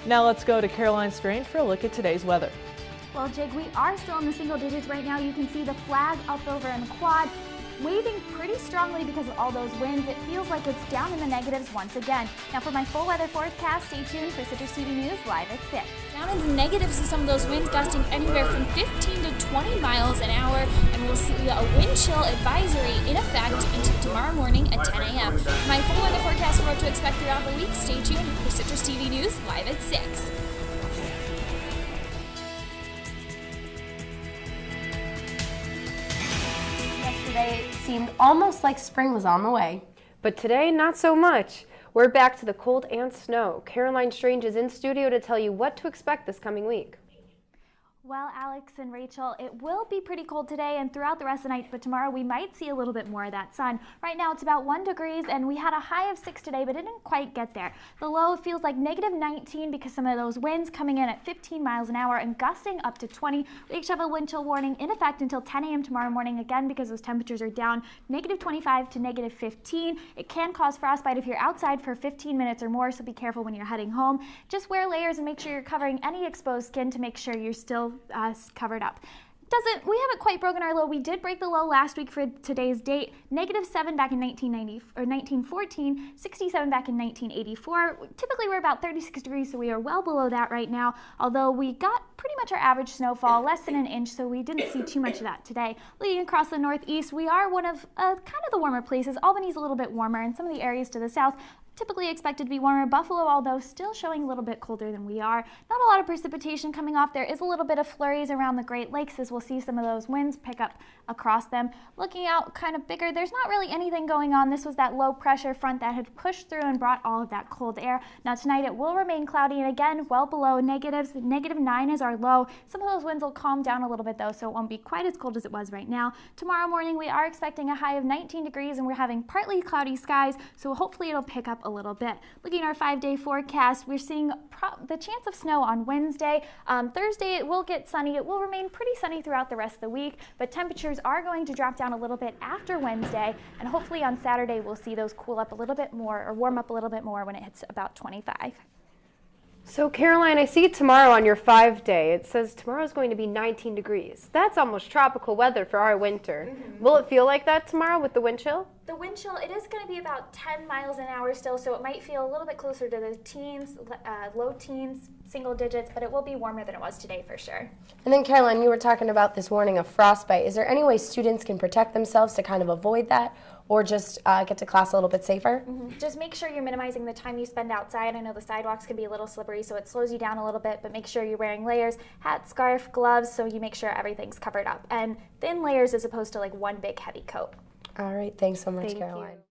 Now let's go to Caroline Strange for a look at today's weather. Well, Jig, we are still in the single digits right now. You can see the flag up over in the quad waving pretty strongly because of all those winds. It feels like it's down in the negatives once again. Now for my full weather forecast, stay tuned for CitrusTV News live at 6. Down in the negatives with some of those winds gusting anywhere from 15 to 20 miles an hour, and we'll see a wind chill advisory in effect until tomorrow morning at 10 a.m. For my full weather forecast for what to expect throughout the week, stay tuned for CitrusTV News live at 6. Yesterday it seemed almost like spring was on the way. But today, not so much. We're back to the cold and snow. Caroline Strange is in studio to tell you what to expect this coming week. Well, Alex and Rachel, it will be pretty cold today and throughout the rest of the night, but tomorrow we might see a little bit more of that sun. Right now it's about 1 degree and we had a high of 6 today, but it didn't quite get there. The low feels like negative 19 because some of those winds coming in at 15 miles an hour and gusting up to 20. We actually have a wind chill warning in effect until 10 a.m. tomorrow morning, again because those temperatures are down negative 25 to negative 15. It can cause frostbite if you're outside for 15 minutes or more, so be careful when you're heading home. Just wear layers and make sure you're covering any exposed skin to make sure you're still covered up. We haven't quite broken our low. We did break the low last week for today's date. -7 back in 1914, 67 back in 1984. Typically we're about 36 degrees, so we are well below that right now. Although we got pretty much our average snowfall, less than an inch, so we didn't see too much of that today. Leading across the northeast, we are one of kind of the warmer places. Albany's a little bit warmer, and some of the areas to the south typically expected to be warmer. Buffalo, although still showing a little bit colder than we are. Not a lot of precipitation coming off. There is a little bit of flurries around the Great Lakes as we'll see some of those winds pick up across them. Looking out kind of bigger, there's not really anything going on. This was that low pressure front that had pushed through and brought all of that cold air. Now tonight it will remain cloudy and again well below negatives. -9 is our low. Some of those winds will calm down a little bit though, so it won't be quite as cold as it was right now. Tomorrow morning we are expecting a high of 19 degrees and we're having partly cloudy skies, so hopefully it'll pick up a little bit. Looking at our 5-day forecast, we're seeing the chance of snow on Wednesday. Thursday it will get sunny. It will remain pretty sunny throughout the rest of the week, but temperatures are going to drop down a little bit after Wednesday, and hopefully on Saturday we'll see those cool up a little bit more or warm up a little bit more when it hits about 25. So Caroline, I see tomorrow on your 5-day, it says tomorrow is going to be 19 degrees. That's almost tropical weather for our winter. Will it feel like that tomorrow with the wind chill? The wind chill, it is going to be about 10 miles an hour still, so it might feel a little bit closer to the teens, low teens, single digits, but it will be warmer than it was today for sure. And then Caroline, you were talking about this warning of frostbite. Is there any way students can protect themselves to kind of avoid that, or just get to class a little bit safer? Just make sure you're minimizing the time you spend outside. I know the sidewalks can be a little slippery, so it slows you down a little bit, but make sure you're wearing layers, hat, scarf, gloves, so you make sure everything's covered up. And thin layers as opposed to like one big heavy coat. All right, thanks so much, Thank Caroline. you.